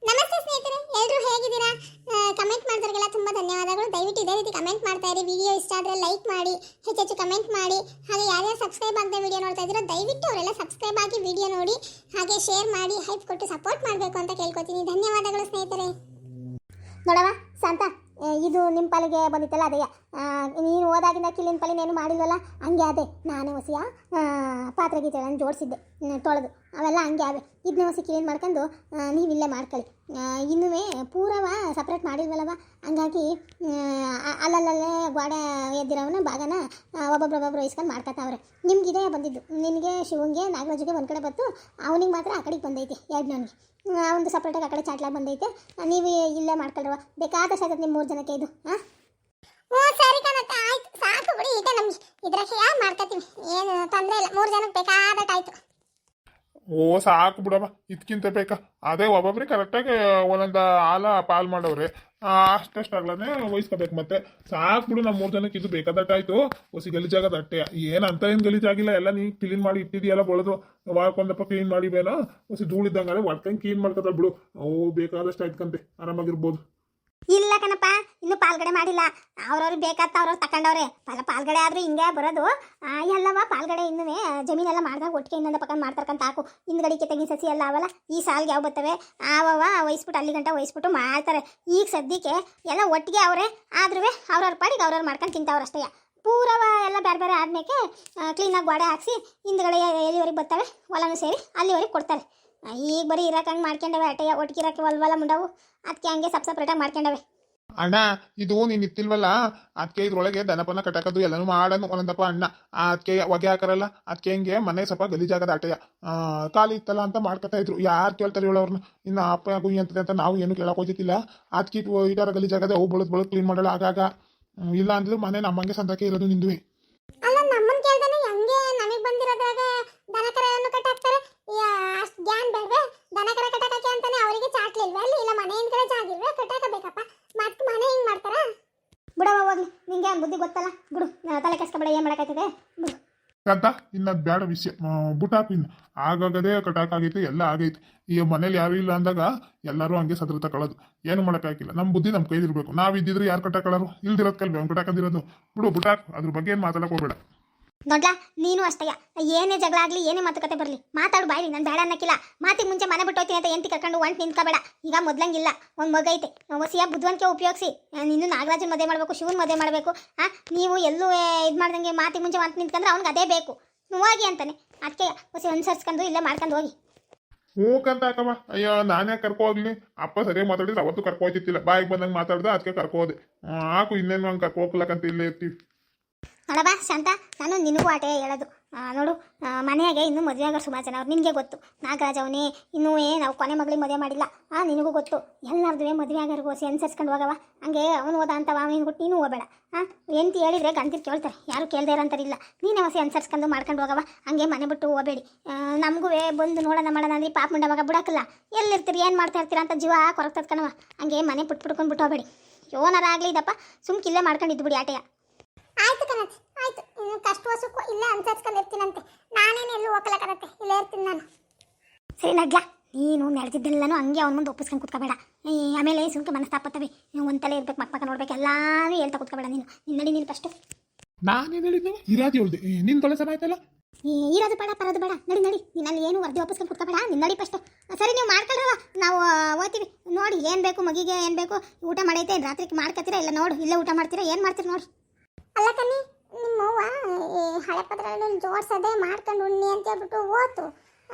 ನಮಸ್ತೆ ಸ್ನೇಹಿತರೆ, ಎಲ್ಲರೂ ಹೇಗಿದ್ದೀರಾ? ಕಮೆಂಟ್ ಮಾಡಿದವರಿಗೆಲ್ಲ ತುಂಬ ಧನ್ಯವಾದಗಳು. ದಯವಿಟ್ಟು ಇದೇ ರೀತಿ ಕಮೆಂಟ್ ಮಾಡ್ತಾ ಇರಿ. ವಿಡಿಯೋ ಇಷ್ಟ ಆದರೆ ಲೈಕ್ ಮಾಡಿ, ಹೆಚ್ಚೆಚ್ಚು ಕಮೆಂಟ್ ಮಾಡಿ. ಹಾಗೆ ಯಾರ್ಯಾರು ಸಬ್ಸ್ಕ್ರೈಬ್ ಆಗದೆ ವಿಡಿಯೋ ನೋಡ್ತಾ ಇದ್ದೀರೋ ದಯವಿಟ್ಟು ಅವರೆಲ್ಲ ಸಬ್ಸ್ಕ್ರೈಬ್ ಆಗಿ ವಿಡಿಯೋ ನೋಡಿ, ಹಾಗೆ ಶೇರ್ ಮಾಡಿ, ಹೈಪ್ ಕೊಟ್ಟು ಸಪೋರ್ಟ್ ಮಾಡಬೇಕು ಅಂತ ಕೇಳ್ಕೊತೀನಿ. ಧನ್ಯವಾದಗಳು ಸ್ನೇಹಿತರೆ. ನೋಡವ ಶಾಂತ, ಇದು ನಿಮ್ಮ ಪಾಲಿಗೆ ಬಂದಿತ್ತಲ್ಲ ಅದೇ ನೀನು ಓದಾಗಿಂದ ಕಿಲ್ಲಿನ ಪಾಲಿನೇನು ಮಾಡಿಲ್ವಲ್ಲ, ಹಂಗೆ ಅದೇ ನಾನು ಹೊಸಿಯ ಪಾತ್ರೆ ಗೀತೆಗಳನ್ನು ಜೋಡಿಸಿದ್ದೆ ತೊಳೆದು, ಅವೆಲ್ಲ ಹಂಗೆ ಅವೆ. ಇದನ್ನ ಹೊಸಿ ಕ್ಲೀನ್ ಮಾಡ್ಕೊಂಡು ನೀವಿಲ್ಲೇ ಮಾಡ್ಕೊಳ್ಳಿ. ಇನ್ನೂ ಪೂರವ ಸಪ್ರೇಟ್ ಮಾಡಿಲ್ವಲ್ಲವ, ಹಂಗಾಗಿ ಅಲ್ಲಲ್ಲೇ ಗೋಡೆ ಎದ್ದಿರೋವನ್ನ ಭಾಗನ ಒಬ್ಬೊಬ್ಬರು ಇಸ್ಕೊಂಡು ಮಾಡ್ಕೊತಾವ್ರೆ. ನಿಮ್ಗಿದೆ ಬಂದಿದ್ದು, ನಿನಗೆ ಶಿವಂಗೆ ನಾಗರಾಜಿಗೆ ಒಂದು ಕಡೆ ಬಂತು, ಅವನಿಗೆ ಮಾತ್ರ ಆ ಕಡೆಗೆ ಬಂದೈತೆ. ಎರಡು ನನಗೆ ಒಂದು ಸಪ್ರೇಟಾಗಿ ಆ ಕಡೆ ಚಾಟ್ಲಾಗ ಬಂದೈತೆ. ನೀವು ಇಲ್ಲೇ ಮಾಡ್ಕೊಳ್ವ, ಬೇಕಾದಷ್ಟು ಆಗತ್ತೆ ನಿಮ್ಮ 3 ಜನಕ್ಕೆ ಇದು. ಹ್ಞೂ ಸರಿ ಕಣಕ್ಕ, ಆಯ್ತು ಸಾಕು ಬಿಡಿ. ಈಗ ನಮ್ಗೆ ಇದ್ರಾಗೆ ಯಾರು ಮಾಡ್ಕೊತೀವಿ, ಏನು ತೊಂದರೆ ಇಲ್ಲ. 3 ಜನಕ್ಕೆ ಬೇಕಾದಟ್ಟಾಯ್ತು. ಓ ಸಾಕು ಬಿಡಮ್ಮ, ಇದಕ್ಕಿಂತ ಬೇಕಾ? ಅದೇ ಒಬ್ಬೊಬ್ರಿಗೆ ಕರೆಕ್ಟಾಗಿ ಒಂದೊಂದು ಹಾಲ ಪಾಲ್ ಮಾಡವ್ರೆ, ಅಷ್ಟೇ ವಹಿಸ್ಕೋಬೇಕು. ಮತ್ತೆ ಸಾಕು ಬಿಡು, ನಮ್ಮ 3 ಜನಕ್ಕೆ ಇದು ಬೇಕಾದಟ್ಟಾಯ್ತು. ಹೊಸಿ ಗಲೀಜಾಗದ ಅಟ್ಟೆ ಏನಂತ ಏನು ಗಲೀಜಾಗಿಲ್ಲ. ಎಲ್ಲ ನೀ ಕ್ಲೀನ್ ಮಾಡಿ ಇಟ್ಟಿದೆಯಲ್ಲ, ಬಳದು ವಾರಕ್ಕೊಂದಪ್ಪ ಕ್ಲೀನ್ ಮಾಡಿ ಬೇನೋ ಹೊಸಿ ಧೂಳಿದ್ದಂಗೆ ಹೊಡ್ಕೊಂಡು ಕ್ಲೀನ್ ಮಾಡ್ಕೊತ ಬಿಡು. ಅವು ಬೇಕಾದಷ್ಟು ಆಯ್ತಂತೆ, ಆರಾಮಾಗಿರ್ಬೋದು. ಇಲ್ಲ ಕಣಪ್ಪ, ಇನ್ನು ಪಾಲ್ಗಡೆ ಮಾಡಿಲ್ಲ. ಅವ್ರವ್ರಿಗೆ ಬೇಕಾದ ಅವ್ರವ್ರು ತಗೊಂಡವ್ರೆ. ಪಾಲ್ಗಡೆ ಆದ್ರೂ ಹಿಂಗೆ ಬರೋದು. ಎಲ್ಲವ ಪಾಲ್ಗಡೆ ಇನ್ನೂ ಜಮೀನೆಲ್ಲ ಮಾಡಿದಾಗ ಒಟ್ಟಿಗೆ ಇನ್ನೊಂದು ಪಕ್ಕ ಮಾಡ್ತಾರ್ಕಂತ ಹಾಕು. ಹಿಂದ್ಗಡಿಕೆ ತೆಂಗಿನ ಸಸಿ ಎಲ್ಲ ಅವಲ್ಲ, ಈ ಸಾಲ್ಗೆ ಯಾವ ಬರ್ತವೆ ಆವವ ವಹಿಸ್ಬಿಟ್ಟು ಅಲ್ಲಿ ಗಂಟ ವಹಿಸ್ಬಿಟ್ಟು ಮಾಡ್ತಾರೆ. ಈಗ ಸದ್ಯಕ್ಕೆ ಎಲ್ಲ ಒಟ್ಟಿಗೆ ಅವರೇ ಆದ್ರೂ ಅವ್ರವ್ರ ಪಾಡಿಗೆ ಅವ್ರವ್ರು ಮಾಡ್ಕೊಂಡು ತಿಂತಾವ್ರಷ್ಟೇ. ಪೂರವ ಎಲ್ಲ ಬೇರೆ ಬೇರೆ ಆದ್ಮೇಲೆ ಕ್ಲೀನಾಗಿ ಗೋಡೆ ಹಾಕ್ಸಿ ಹಿಂದ್ಗಡೆ ಎಲ್ಲಿವರೆಗೆ ಬರ್ತವೆ ಹೊಲನೂ ಸೇರಿ ಅಲ್ಲಿವರೆಗೆ ಕೊಡ್ತಾರೆ. ಈಗ ಬರೀ ಇರೋಕಂಗೆ ಮಾಡ್ಕೊಂಡವೆ ಅಟ್ಟೆಯ, ಒಟ್ಟಿಗೆ ಇರೋಕ್ಕೆ ಒಲ್ವಲ್ಲ ಮುಂಡವು. ಅದಕ್ಕೆ ಹಂಗೆ ಸಪ್ರೇಟಾಗಿ ಮಾಡ್ಕೊಂಡವೆ. ಅಣ್ಣ, ಇದು ನೀನು ಇತ್ತಿಲ್ವಲ್ಲ, ಅದಕ್ಕೆ ಇದ್ರೊಳಗೆ ದನಪನ ಕಟ್ಟಕೋದು ಎಲ್ಲನೂ ಮಾಡೋದು ಒಂದೊಂದಪ್ಪ ಅಣ್ಣ. ಅದಕ್ಕೆ ಹೊಗೆ ಹಾಕರಲ್ಲ, ಅದಕ್ಕೆ ಹಿಂಗೆ ಮನೆ ಸ್ವಲ್ಪ ಗಲೀಜಾಗದ ಆಟೆಯ ಖಾಲಿ ಇತ್ತಲ್ಲ ಅಂತ ಮಾಡ್ಕೊತಾ ಇದ್ರು. ಯಾರು ಕೇಳ್ತಾರೆ ಹೇಳೋರ್ನ? ಇನ್ನು ಅಪ್ಪ ಗುಯ್ಯ ಅಂತ ನಾವು ಏನು ಕೇಳಕ್ ಹೋಗಿತ್ತಿಲ್ಲ. ಅದಕ್ಕೆ ಇಟಾರ ಗಲೀಜಾಗದೆ ಅವು ಬಳದ್ ಕ್ಲೀನ್ ಮಾಡಲ್ಲ ಆಗಾಗ. ಇಲ್ಲ ಅಂದಿದ್ರು ಮನೆ ನಮ್ಮಂಗೆ ಸಂತಕ್ಕೆ ಇರೋದು ನಿಂದುವೆ. ಅಲ್ಲ, ನಮ್ಮನ್ನ ಕೇಳ್ದಾನೆ ಹಂಗೆ ನಮಗೆ ಬಂದಿರೋದ್ರಾಗ ದನಕರನ್ನು ಕಟ್ಟಾಕ್ತಾರೆ. ಅಷ್ಟು ಜ್ಞಾನ ಬೇಡವೆ? ದನಕರ ಕಟ್ಟಾಕಕ್ಕೆ ಅಂತಾನೆ ಅವರಿಗೆ ಚಾಟ್ಲಿಲ್ವೇ ಅಲ್ಲಿ? ಇಲ್ಲ ಮನೆ ಹಿಂದ್ ಕಡೆ ಜಾಗಿಲ್ವೇ ಕಟ್ಟಾಕಬೇಕಪ್ಪ? ಮತ್ತೆ ಮನೆ ಹಿಂಗೆ ಮಾಡ್ತಾರ? ಬಿಡವ ಹೋಗ್ಲಿ, ನಿಂಗೆ ಬುದ್ಧಿ ಗೊತ್ತಲ್ಲ ಬಿಡು. ತಲೆ ಕೆಸ್ಕೊಬೇಡ, ಏನು ಮಾಡೋಕ್ಕಾಯ್ತದೆ ಬಿಡು ಅಂತ. ಇನ್ನದು ಬೇಡ ವಿಷಯ ಬುಟ್ಟಾಕು. ಇನ್ನು ಆಗಾಗದೇ ಕಟಾಕಾಗೈತೆ, ಎಲ್ಲ ಆಗೈತೆ. ಈ ಮನೇಲಿ ಯಾರು ಇಲ್ಲ ಅಂದಾಗ ಎಲ್ಲರೂ ಹಂಗೆ ಸದ್ರ ತಗೊಳ್ಳೋದು. ಏನು ಮಾಡೋಕ್ಕಾಗಿಲ್ಲ. ನಮ್ಮ ಬುದ್ಧಿ ನಮ್ಮ ಕೈಲಿರ್ಬೇಕು. ನಾವು ಇದ್ದಿದ್ರೆ ಯಾರು ಕಟ್ಟಾಕೊಳ್ಳೋರು? ಇಲ್ದಿರೋದು ಕಲ್ವಿ ಅವ್ನು ಕಟ್ಟಾಕಂದಿರೋದು. ಬಿಡು ಬುಟ್ಟಾಕು, ಅದ್ರ ಬಗ್ಗೆ ಏನು ಮಾತಾಡಕ್ಕೆ ಹೋಗ್ಬೇಡ. ನೋಡ್ಲಾ, ನೀನು ಅಷ್ಟೇ. ಏನೇ ಜಗಳ ಆಗಲಿ, ಏನೇ ಮಾತುಕತೆ ಬರಲಿ ಮಾತಾಡು ಬಾಯ್ಲಿ. ನಾನು ಬೇಡ ಅನ್ನಕ್ಕಿಲ್ಲ. ಮಾತಿಗೆ ಮುಂಚೆ ಮನೆ ಬಿಟ್ಟು ಹೋಗ್ತೀನಿ ಅಂತ ಎಂಟಿ ಕರ್ಕೊಂಡು ಒಂಟು ನಿಂತ್ಕೋಬೇಡ. ಈಗ ಮೊದ್ಲಂಗಿಲ್ಲ, ಒಂದು ಮಗೈತೆ. ಹೊಸಿಯ ಬುದ್ಧಿವಂತಿಕೆ ಉಪಯೋಗಿಸಿ. ನಿನ್ನ ನಾಗರಾಜನ ಮದುವೆ ಮಾಡಬೇಕು, ಶಿವನ ಮದುವೆ ಮಾಡಬೇಕು. ನೀವು ಎಲ್ಲೂ ಇದು ಮಾಡ್ದಂಗೆ ಮಾತಿಗೆ ಮುಂಚೆ ಅಂತ ನಿಂತ್ಕೊಂಡ್ರೆ ಅವ್ನಿಗೆ ಅದೇ ಬೇಕು, ಹೋಗಿ ಅಂತಾನೆ. ಅದಕ್ಕೆ ಹೊಸಿ ಅನುಸರಿಸ್ಕೊಂಡು ಇಲ್ಲೇ ಮಾಡ್ಕೊಂಡು ಹೋಗಿ. ಹೂಕಂತ ಹಾಕಮ್ಮ. ಅಯ್ಯೋ, ನಾನೇ ಕರ್ಕೊ ಹೋಗ್ಲಿ. ಅಪ್ಪ ಸರಿಯಾಗಿ ಮಾತಾಡಿದ್ರೆ ಅವತ್ತು ಕರ್ಕೊ ಹೋಗ್ತಿತ್ತಿಲ್ಲ, ಬಾಯಿಗೆ ಬಂದಂಗೆ ಮಾತಾಡ್ದೆ, ಅದಕ್ಕೆ ಕರ್ಕೊ ಹೋದೆ. ಹಾಕು, ಇನ್ನೇನು ಹಂಗೆ ಕರ್ಕೊ ಹೋಗ್ಲಕ್ಕಂತ ಇಲ್ಲೇ ಇರ್ತೀವಿ. ನೋಡಬಾ ಶಾಂತ, ನಾನು ನಿನಗೂ ಆಟೆ ಹೇಳೋದು. ನೋಡು, ಮನೆಯಾಗೆ ಇನ್ನೂ ಮದುವೆ ಆಗೋರು ಸುಮಾರು ಜನ ಅವ್ರು. ನಿನಗೆ ಗೊತ್ತು, ನಾಗರಾಜ್ ಅವನೇ ಇನ್ನೂ ನಾವು ಕೊನೆ ಮಗಳಿಗೆ ಮದುವೆ ಮಾಡಿಲ್ಲ. ನಿನಗೂ ಗೊತ್ತು. ಎಲ್ಲರದುವೆ ಮದುವೆ ಆಗೋರ್ಗು ಹೊಸಿ ಅನುಸರಿಸ್ಕೊಂಡು ಹೋಗವ. ಹಂಗೆ ಅವನು ಹೋದ ಅಂತವ ಅವನು ಬಿಟ್ಟು ನೀನು ಹೋಗಬೇಡ. ಎಂತ ಹೇಳಿದ್ರೆ ಗಂತಿರ್ ಕೇಳ್ತಾರೆ, ಯಾರು ಕೇಳದೇ ಇರೋಂತಾರಿಲ್ಲ. ನೀನೇ ಹೊಸಿ ಅನುಸರಿಸ್ಕೊಂಡು ಮಾಡ್ಕೊಂಡು ಹೋಗವ. ಹಂಗೆ ಮನೆ ಬಿಟ್ಟು ಹೋಗಬೇಡಿ. ನಮಗೂ ಬಂದು ನೋಡೋಣ ಮಾಡೋಣ ಅಂದ್ರೆ ಪಾಪ ಮುಂಡ ಮಗ ಬಿಡೋಕ್ಕಲ್ಲ. ಎಲ್ಲಿರ್ತೀರಿ, ಏನು ಮಾಡ್ತಾ ಇರ್ತೀರ ಅಂತ ಜೀವ ಕೊರಗ್ತದ ಕಣವ. ಹಂಗೆ ಮನೆ ಬಿಟ್ಬಿಟ್ಕೊಂಡು ಬಿಟ್ಟು ಹೋಗಬೇಡಿ. ಯೋನಾರ ಆಗಲಿ ಇದಪ್ಪ, ಸುಮ್ಕಿಲ್ಲೇ ಮಾಡ್ಕೊಂಡಿದ್ದು ಬಿಡಿ ಆಟೆಯ. ಆಯ್ತು ಕಣತ್, ಆಯ್ತು. ಕಷ್ಟ ವಸಕ್ಕೂ ಇಲ್ಲೇ ಅನ್ಸರ್ಸ್ಕೊಂಡು ಇರ್ತೀನಂತೆ. ನಾನೇನು ಎಲ್ಲೂ ಹೋಗಲ್ಲ ಕಣತ್ತೆ, ಇಲ್ಲೇ ಇರ್ತೀನಿ ನಾನು. ಸರಿ ನಡ್ಲಾ, ನೀನು ನಡೆದಿದ್ದೆಲ್ಲನೂ ಹಂಗೆ ಅವ್ನ ಮುಂದೆ ಒಪ್ಪಿಸ್ಕೊಂಡು ಕುತ್ಕೋಬೇಡ. ಆಮೇಲೆ ಸುಮ್ಕೆ ಮನಸ್ತಾಪತ್ತವೆ. ಒಂದು ತಲೆ ಇರ್ಬೇಕು, ಮಕ್ಕ ನೋಡ್ಬೇಕು, ಎಲ್ಲಾನು ಹೇಳ್ತಾ ಕುತ್ಕೋಬೇಡ. ನೀನು ನಡಿ, ನೀನು ಫಸ್ಟು. ನಾನೇನು ಹೇಳಿದ್ದೆ? ಇರಾದಿ ಹೇಳ್ದೆ. ನಿನ್ನ ತೊಳೆ ಸಮ ಆಯ್ತಲ್ಲ. ಇರೋದು ಬೇಡ, ಪರೋದು ಬೇಡ. ನಡಿ ನಡಿ, ನೀನಲ್ಲಿ ಏನು ವರದಿ ಒಪ್ಪಿಸ್ಕೊಂಡು ಕುತ್ಕೋಬೇಡ. ನಿನ್ನ ನಡಿ ಫಸ್ಟು. ಸರಿ, ನೀವು ಮಾಡ್ಕೊಳ್ರವ, ನಾವು ಓದ್ತೀವಿ. ನೋಡಿ ಏನು ಬೇಕು ಮಗಿಗೆ, ಏನು ಬೇಕು. ಊಟ ಮಾಡೈತೆ ರಾತ್ರಿಗೆ ಮಾಡ್ಕೊತೀರಾ? ಇಲ್ಲ ನೋಡು, ಇಲ್ಲೇ ಊಟ ಮಾಡ್ತೀರಾ? ಏನು ಮಾಡ್ತೀರಿ ನೋಡಿ. ಅಲ್ಲ ಕಣ್ಣಿ, ನಿಮ್ಮವ್ವ ಹಳೆ ಪತ್ರಗಳನ್ನು ಜೋಡಿಸೋದೆ ಮಾಡ್ಕೊಂಡು ಉಣ್ಣಿ ಅಂತ ಹೇಳ್ಬಿಟ್ಟು ಓತು.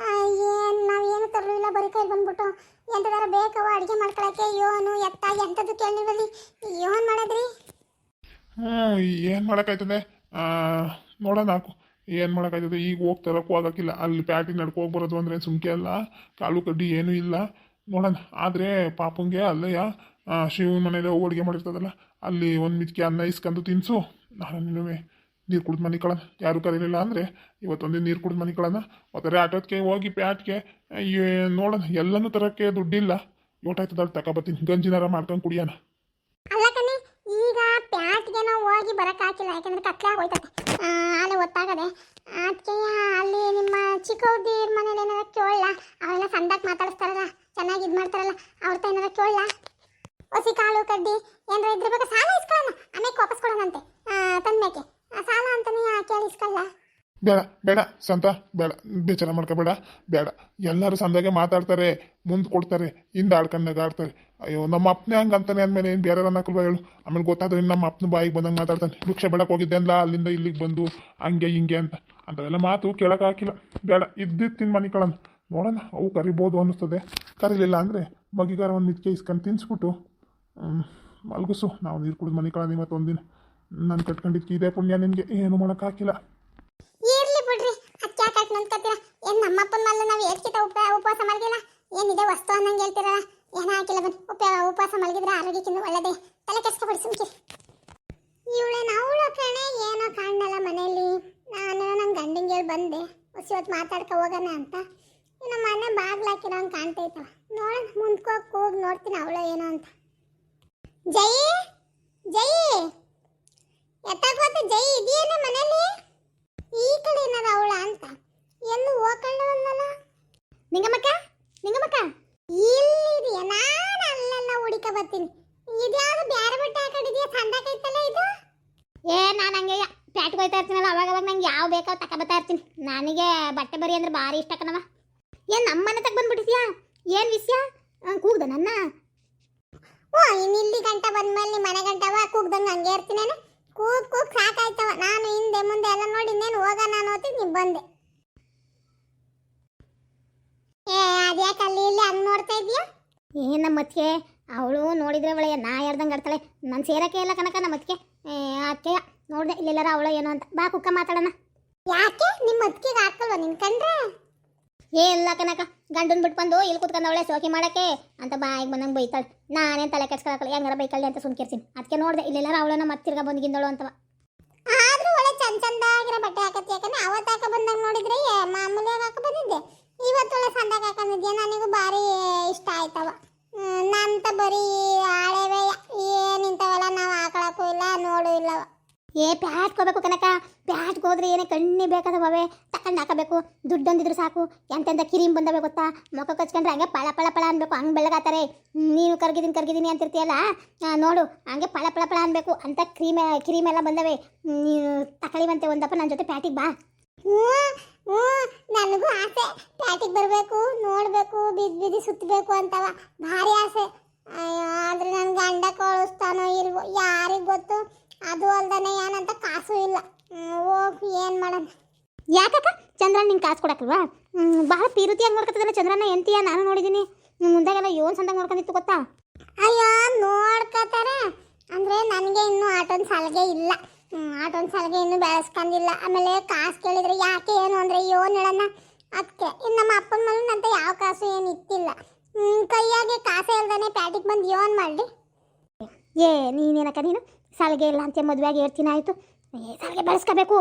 ಏನು ನಾವೇನು ತರಲಿಲ್ಲ, ಬರೀ ಕೈ ಬಂದ್ಬಿಟ್ಟು ಎಂಥದಾರ ಬೇಕವ ಅಡುಗೆ ಮಾಡ್ಕೊಳಕ್ಕೆ. ಯೋನು ಎತ್ತ ಎಂಥದ್ದು ಕೇಳಿವಲ್ಲಿ ಯೋನ್ ಮಾಡೋದ್ರಿ. ಏನು ಮಾಡೋಕ್ಕಾಯ್ತದೆ? ನೋಡೋಣ ಹಾಕು, ಏನು ಮಾಡೋಕ್ಕಾಯ್ತದೆ. ಈಗ ಹೋಗ್ತಾರಕ್ಕೂ ಆಗೋಕ್ಕಿಲ್ಲ. ಅಲ್ಲಿ ಪ್ಯಾಟಿಗೆ ನಡ್ಕೊ ಹೋಗ್ಬರೋದು ಅಂದರೆ ಸುಮ್ಕೆ ಅಲ್ಲ, ಕಾಲು ಕಡ್ಡಿ ಏನೂ ಇಲ್ಲ. ನೋಡೋಣ. ಆದರೆ ಪಾಪಂಗೆ ಅಲ್ಲಯ್ಯ ಶಿವನ ಮನೇಲಿ ಅಡುಗೆ ಮಾಡಿರ್ತದಲ್ಲ, ಅಲ್ಲಿ ಒಂದು ಮಿದ್ಕೆ ಅನ್ನ ಇಸ್ಕೊಂಡು ತಿನ್ನಿಸು. ನಾನು ನೀರು ಕುಡಿದು ಮನೆ ಕಳೋಣ. ಯಾರು ಕರೀಲಿಲ್ಲ ಅಂದರೆ ಇವತ್ತೊಂದೇ ನೀರು ಕುಡಿದು ಮನೆ ಕಳೋಣ. ಒತ್ತಾರೆ ಆಟೋದಕ್ಕೆ ಹೋಗಿ ಪ್ಯಾಟ್ಗೆ ನೋಡೋಣ. ಎಲ್ಲನೂ ತರೋಕ್ಕೆ ದುಡ್ಡಿಲ್ಲ. ಯೋಟಾಯ್ತದ ತಗೊಬತ್ತೀನಿ, ಗಂಜಿನಾರ ಮಾಡ್ಕೊಂಡು ಕುಡಿಯೋಣ. ಅಲ್ಲ ಕಣ್ಣಿ, ಈಗ ಪ್ಯಾಟ್ಗೆ ನಾವು ಹೋಗಿ ಬರೋಕ್ಕಾಗಿಲ್ಲ, ಯಾಕಂದ್ರೆ ಕತ್ಲೆ ಆಗೋಯ್ತದೆ, ಅಲ್ಲೇ ಒತ್ತಾಗದೆ. ಅದಕ್ಕೆ ಅಲ್ಲಿ ನಿಮ್ಮ ಚಿಕ್ಕವ್ರದ್ದು ಮನೇಲಿ ಏನಾದ್ರು ಕೇಳಲ್ಲ, ಅವೆಲ್ಲ ಸಂದಾಗಿ ಮಾತಾಡಿಸ್ತಾರಲ್ಲ, ಚೆನ್ನಾಗಿ ಇದು ಮಾಡ್ತಾರಲ್ಲ ಅವ್ರ ಏನಾರ ಕೇಳಲ್ಲ. ಹೊಸಿ ಕಾಳು ಕಡ್ಡಿ ಏನಾರ ಇದ್ರ ಬೇಕಾ ಸಾಲ ಇಸ್ಕೊಳ್ಳೋಣ, ಆಮೇಲೆ ವಾಪಸ್ ಕೊಡೋಣಂತೆ ತಂದ್ಮೇಕೆ. ಸಾಲ ಅಂತಾನೆ ಕೇಳಿ ಇಸ್ಕೊಳ್ಳ. ಬೇಡ ಬೇಡ ಸಂತ, ಬೇಡ, ಬೇಚಾರ ಮಾಡ್ಕೋಬೇಡ, ಬೇಡ. ಎಲ್ಲರೂ ಸಂದಾಗೆ ಮಾತಾಡ್ತಾರೆ, ಮುಂದೆ ಕೊಡ್ತಾರೆ, ಹಿಂದೆ ಆಡ್ಕೊಂಡಾಗ ಆಡ್ತಾರೆ. ಅಯ್ಯೋ ನಮ್ಮ ಅಪ್ಪನೇ ಹಂಗೆ ಅಂತಾನೆ ಅಂದಮೇಲೆ ಏನು ಬೇರೆ ಅನ್ನಕ್ಕಲ್ವ ಹೇಳು. ಆಮೇಲೆ ಗೊತ್ತಾದ್ರೆ ನಮ್ಮ ಅಪ್ಪನ ಬಾಯಿಗೆ ಬಂದಂಗೆ ಮಾತಾಡ್ತಾನೆ. ಭಿಕ್ಷೆ ಬೇಡಕ್ಕೆ ಹೋಗಿದ್ದೆ ಅಲ್ಲ, ಅಲ್ಲಿಂದ ಇಲ್ಲಿಗೆ ಬಂದು ಹಂಗೆ ಹಿಂಗೆ ಅಂತ ಅಂಥವೆಲ್ಲ ಮಾತು ಕೇಳೋಕೆ ಹಾಕಿಲ್ಲ. ಬೇಡ, ಇದ್ದಿದ್ದು ತಿಂದು ಮನೆ ಕಳೋಣ. ನೋಡೋಣ, ಅವು ಕರಿಬೋದು ಅನ್ನಿಸ್ತದೆ. ಕರೀಲಿಲ್ಲ ಅಂದರೆ ಮಗಿಗಾರ ಒಂದು ಮಿದ್ಕೆ ಇಸ್ಕೊಂಡು ತಿನ್ನಿಸ್ಬಿಟ್ಟು ಮಲ್ಗಿಸು. ನಾವು ನೀರು ಕುಡಿದು ಮನೆ ಕಳೋಣ ಇವತ್ತು ಒಂದಿನ. ನಾನು ಕಟ್ಕೊಂಡಿದ್ದಕ್ಕೆ ಇದೇ ಪುಣ್ಯ, ನಿನಗೆ ಏನು ಮಾಡೋಕೆ ಹಾಕಿಲ್ಲ. ಇರ್ಲಿ ಬಿಡ್ರಿ, ಅಕ್ಕ ಯಾಕೆ ನಂದ್ಕತ್ತೀರ? ಏನ್ ನಮ್ಮಪ್ಪನ ಮಲ್ಲ ನಾವು ಏಟ್ಕಿತ ಉಪವಾಸ ಮಲಗಿಲ್ಲ, ಏನಿದೆ ವಸ್ತು ಅನ್ನಂಗೆ ಹೇಳ್ತಿರಲ್ಲ. ಏನ ಹಾಕಿಲ್ಲ ಬನ್ನಿ, ಉಪವಾಸ ಮಲಗಿದ್ರೆ ಆರೋಗ್ಯಕ್ಕಿಂತ ಒಳ್ಳೇದೇ. ತಲೆ ಕೆಸ್ಕೊಬಿಡಿ ಸುಮ್ಕಿ. ಇವಳೇನು ಅವಳು ಕಣೆ, ಏನೋ ಕಾಣಲ್ಲ ಮನೆಯಲ್ಲಿ. ನಾನು ನನ್ನ ಗಂಡಿಂಗೆ ಹೇಳಿ ಬಂದೆ ಇವತ್ತು ಮಾತಾಡ್ಕೊ ಹೋಗೋಣ ಅಂತ. ಇನ್ನು ಮನೆ ಬಾಗ್ಲು ಹಾಕಿರೋ ಹಂಗೆ ಕಾಣ್ತೈತವ. ನೋಡೋಣ, ಮುಂದ್ಕೋಗಿ ಹೋಗಿ ನೋಡ್ತೀನಿ ಅವಳು ಏನೋ ಅಂತ. ಜೈ ಜೈ ಎತ್ತಾಗೋತ ಜೈ ಇದೆಯೇನೆ ಮನೇಲಿ? ಈ ಕಡೆ ಏನಾರ ಅವಳ ಅಂತ ಎಲ್ಲೂ ಹೋಗ್ಕೊಂಡವಲ್ಲ. ನಿಂಗಮ್ಮಕ್ಕ ನಿಂಗಮ್ಮಕ್ಕ ಇಲ್ಲಿದೆಯಾ? ನಾನು ಅಲ್ಲೆಲ್ಲ ಹುಡುಕ ಬರ್ತೀನಿ. ಇದ್ಯಾವುದು ಬ್ಯಾರೆ ಬಟ್ಟೆ ಹಾಕೊಂಡಿದ್ಯಾ? ಚಂದಾಕೈತಲ್ಲ ಇದು. ನಾನು ಹಂಗೆ ಪ್ಯಾಟ್ಗೆ ಹೋಗ್ತಾ ಇರ್ತೀನಲ್ಲ, ಅವಾಗ ನಂಗೆ ಯಾವ ಬೇಕಾವ್ ತಗೊಬತ್ತಾ ಇರ್ತೀನಿ. ನನಗೆ ಬಟ್ಟೆ ಬರಿ ಅಂದ್ರೆ ಭಾರಿ ಇಷ್ಟ ಕಣವ. ಏನು ನಮ್ಮನೆ ತಗ ಬಂದ್ಬಿಟ್ಟಿದ್ಯಾ? ಏನು ವಿಷಯ? ಕೂಗ್ದ ನನ್ನ? ಓ, ಇನ್ನು ಇಲ್ಲಿ ಗಂಟ ಬಂದ್ಮೇಲೆ ನಿಮ್ಮ ಮನೆ ಗಂಟವ ಕೂಗ್ದಂಗೆ ಹಂಗೆ ಇರ್ತೀನೇನು? ಕೂಗ್ ಸಾಕಾಯ್ತವ. ನಾನು ಹಿಂದೆ ಮುಂದೆ ಎಲ್ಲ ನೋಡಿ ಇನ್ನೇನು ಹೋಗೋಣ ಅನ್ನೋತಿಗೆ ನೀವು ಬಂದೆ. ಅದ್ಯಾಕೆ ಅಲ್ಲಿ ಇಲ್ಲಿ ಹಂಗೆ ನೋಡ್ತಾ ಇದೀಯಾ? ಏನು ನಮ್ಮ ಅತ್ತಿಗೆ ಅವಳು ನೋಡಿದ್ರೆ ಒಳ್ಳೆಯ ನಾ ಯಾರ್ದಂಗೆ ಆಡ್ತಾಳೆ. ನಾನು ಸೇರಕ್ಕೆ ಇಲ್ಲ ಕನಕ ನಮ್ಮ ಅತ್ತಿಗೆ. ಅದಕ್ಕೆ ನೋಡಿದೆ ಇಲ್ಲೆಲ್ಲಾರ ಅವಳ ಏನೋ ಅಂತ. ಬಾ ಕುಕ್ಕ ಮಾತಾಡೋಣ. ಯಾಕೆ ನಿಮ್ಮ ಅತ್ತಿಗೆಗೆ ಹಾಕಲ್ವ ನಿನ್ ಕಂಡ್ರೆ? ಇಲ್ಲ ಕನಕ, ಗಂಡನ್ ಬಿಟ್ಟು ಬಂದು ಇಲ್ಲಿ ಕುತ್ಕೊಂಡು ಅವಳೆ ಸೋಕಿ ಮಾಡಕ್ಕೆ ಅಂತ ಬಾಯಿಗೆ ಬಂದಂಗೆ ಬೈತಾಳೆ. ನಾನೇನು ತಲೆ ಕೆಡ್ಸ್ಕೊಳಕಲ್ಲ, ಹೆಂಗಾರ ಬೈಕಳ್ಳಿ ಅಂತ ಸುಮ್ಕಿರ್ತೀನಿ. ಅದಕ್ಕೆ ನೋಡಿದೆ ಇಲ್ಲೆಲ್ಲಾರ ಅವಳನ್ನ ಮತ್ತಿರ್ಗ ಬಂದ್ಗಿಂದಳು ಅಂತವ. ಆದ್ರೂ ಒಳ್ಳೆ ಚಂದಾಗಿರೋ ಬಟ್ಟೆ ಹಾಕತ್ತಿ. ಯಾಕಂದ್ರೆ ಅವತ್ತು ಹಾಕ ಬಂದಂಗೆ ನೋಡಿದ್ರೆ ಮಾಮೂಲಿಯಾಗಿ ಹಾಕ ಬಂದಿದ್ದೆ. ಇವತ್ತೊಳ್ಳೆ ಸಂದಾಗ ಹಾಕೊಂಡಿದ್ಯಾ, ನನಗೂ ಭಾರಿ ಇಷ್ಟ ಆಯ್ತವ. ನಂತ ಬರೀ ಆಳೆವೆ ಏನಿಂತವೆಲ್ಲ ನಾವು ಹಾಕೊಳಕ್ಕೂ ಇಲ್ಲ, ನೋಡು ಇಲ್ಲವ. ಪ್ಯಾಟ್ಕೋಬೇಕು ಕನಕ, ಪ್ಯಾಟ್ಗೆ ಹೋದ್ರೆ ಏನೇ ಕಣ್ಣಿ ಬೇಕಾದವೇ ತಕೊಂಡು ಹಾಕಬೇಕು. ದುಡ್ಡೊಂದಿದ್ರು ಸಾಕು. ಎಂತೆಂಥ ಕ್ರೀಮ್ ಬಂದವೆ ಗೊತ್ತಾ? ಮುಖ ಕಚ್ಕೊಂಡ್ರೆ ಹಂಗೆ ಪಳ ಪಳ ಪಳ ಅನ್ಬೇಕು, ಹಂಗೆ ಬೆಳಗಾತಾರೆ. ನೀನು ಕರ್ಗಿದ್ದೀನಿ ಅಂತಿರ್ತೀಯಲ್ಲ, ನೋಡು ಹಂಗೆ ಪಳ ಪಳ ಪಳ ಅನ್ಬೇಕು ಅಂತ ಕ್ರೀಮ್ ಎಲ್ಲ ಬಂದವೆ. ನೀನು ತಗೊಳ್ಳಿವಂತೆ ಒಂದಪ್ಪ ನನ್ನ ಜೊತೆ ಪ್ಯಾಟಿಗೆ ಬಾ. ಹ್ಞೂ ನನಗೂ ಆಸೆ ಪ್ಯಾಟಿಗೆ ಬರಬೇಕು, ನೋಡಬೇಕು, ಬಿದ್ದು ಸುತ್ತಬೇಕು ಅಂತವ ಭಾರಿ ಆಸೆ. ಆದರೆ ನನ್ನ ಗಂಡ ಕಳಿಸ್ತಾನೋ ಇಲ್ವೋ ಯಾರಿಗೆ ಗೊತ್ತು. ಅದು ಅಲ್ದಾನೆ ಏನಂತ ಕಾಸು ಇಲ್ಲ. ಹೋಗಿ ಏನು ಮಾಡೋಣ? ಯಾಕಕ್ಕ ಚಂದ್ರನ್ ನಿಂಗೆ ಕಾಸು ಕೊಡಕ್ಕಲ್ವಾ? ಭಾಳ ಪೀರುತಿಯಾಗಿ ನೋಡ್ಕೊತದಲ್ಲ ಚಂದ್ರನ ಎಂತೀಯ. ನಾನು ನೋಡಿದ್ದೀನಿ ಮುಂದಾಗೆಲ್ಲ ಏನ್ ಸಂದಾಗ ನೋಡ್ಕೊಂಡಿತ್ತು ಗೊತ್ತಾ? ಅಯ್ಯೋ ನೋಡ್ಕೊತಾರೆ ಅಂದರೆ ನನಗೆ ಇನ್ನೂ ಆಟೋನ್ ಸಾಲಿಗೆ ಇಲ್ಲ. ಆಟೋನ್ ಸಾಲಿಗೆ ಇನ್ನೂ ಬೆಳೆಸ್ಕೊಂಡಿಲ್ಲ. ಆಮೇಲೆ ಕಾಸು ಕೇಳಿದ್ರೆ ಯಾಕೆ ಏನು ಅಂದರೆ ಯೋನ್ ಹೇಳೋಣ. ಅದಕ್ಕೆ ಇನ್ನು ನಮ್ಮ ಅಪ್ಪನ ಮನೆ ಅಂತ ಯಾವ ಕಾಸು ಏನು ಇತ್ತಿಲ್ಲ. ಕೈಯಾಗೆ ಕಾಸು ಇಲ್ದಾನೆ ಪ್ಯಾಟಿಗೆ ಬಂದು ಯೋನ್ ಮಾಡಲಿ. ನೀನೇನಕ್ಕ ನೀನು ಸಾಲಿಗೆ ಇಲ್ಲ ಅಂತ ಮದುವೆಯಾಗಿ ಹೇಳ್ತೀನಿ ಆಯಿತು. ಸಾಲಿಗೆ ಬೆಳೆಸ್ಕೋಬೇಕು.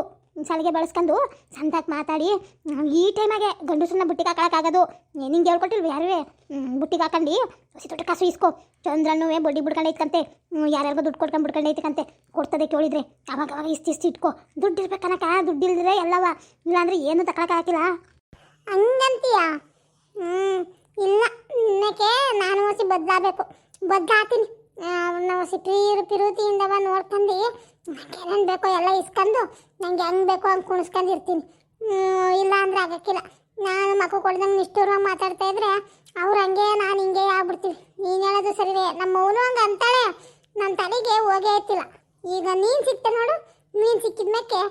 ಸಾಲಿಗೆ ಬೆಳೆಸ್ಕೊಂಡು ಸಂತಾಕ್ ಮಾತಾಡಿ ಈ ಟೈಮಾಗೆ ಗಂಡಸನ್ನ ಬುಟ್ಟಿಗೆ ಹಾಕೊಳಕ್ಕಾಗೋದು. ನಿಂಗೆ ಹೇಳ್ಕೊಟ್ಟಿಲ್ವ ಯಾರುವೆ? ಬುಟ್ಟಿಗೆ ಹಾಕೊಂಡು ಹೊಸಿ ದೊಡ್ಡ ಕಾಸು ಇಸ್ಕೊ. ಚಂದ್ರನೂ ಬಡ್ಡಿ ಬಿಡ್ಕೊಂಡು ಐತ್ಕಂತೆ, ಯಾರ್ಯಾರಿಗೋ ದುಡ್ಡು ಕೊಡ್ಕೊಂಡು ಬಿಡ್ಕೊಂಡು ಐತಕಂತೆ. ಕೊಡ್ತದೆ ಕೇಳಿದ್ರೆ ಅವಾಗ ಇಷ್ಟು ಇಟ್ಕೊ. ದುಡ್ಡು ಇರ್ಬೇಕನಕ, ದುಡ್ಡು ಇಲ್ದಿದ್ರೆ ಎಲ್ಲವ. ಇಲ್ಲಾಂದ್ರೆ ಏನು ತಗೊಳಕ್ಕಾಗಿಲ್ಲ. ಹಂಗಂತೀಯ? ಇಲ್ಲ, ಇನ್ನಕ್ಕೆ ನಾನು ಹೊಸಿ ಬದಲಾಗಬೇಕು. ಬದಲಾತೀನಿ. ನಾವು ಹೊಸಿ ಪಿರುತಿಯಿಂದವ ನೋಡ್ಕೊಂಡು ನಂಗೆ ಏನೇನು ಬೇಕೋ ಎಲ್ಲ ಇಸ್ಕೊಂಡು ನಂಗೆ ಹೆಂಗೆ ಬೇಕೋ ಹಂಗೆ ಕುಣಿಸ್ಕೊಂಡು ಇರ್ತೀನಿ. ಇಲ್ಲ ಅಂದರೆ ಆಗೋಕ್ಕಿಲ್ಲ. ನಾನು ಮಕ್ಕಳು ಕೊಡ್ದಂಗೆ ನಿಷ್ಠೂರವಾಗಿ ಮಾತಾಡ್ತಾ ಇದ್ರೆ ಅವ್ರು ಹಂಗೆ ನಾನು ಹಿಂಗೆ ಆಗ್ಬಿಡ್ತೀವಿ. ನೀನು ಹೇಳೋದು ಸರಿವೇ. ನಮ್ಮ ಅವನು ಹಂಗೆ ಅಂತಾಳೆ, ನನ್ನ ತಲೆಗೆ ಹೋಗೇ ಇರ್ತಿಲ್ಲ. ಈಗ ನೀನು ಸಿಕ್ತೆ ನೋಡು, ನೀನು ಸಿಕ್ಕಿದ್ಮೇಲೆ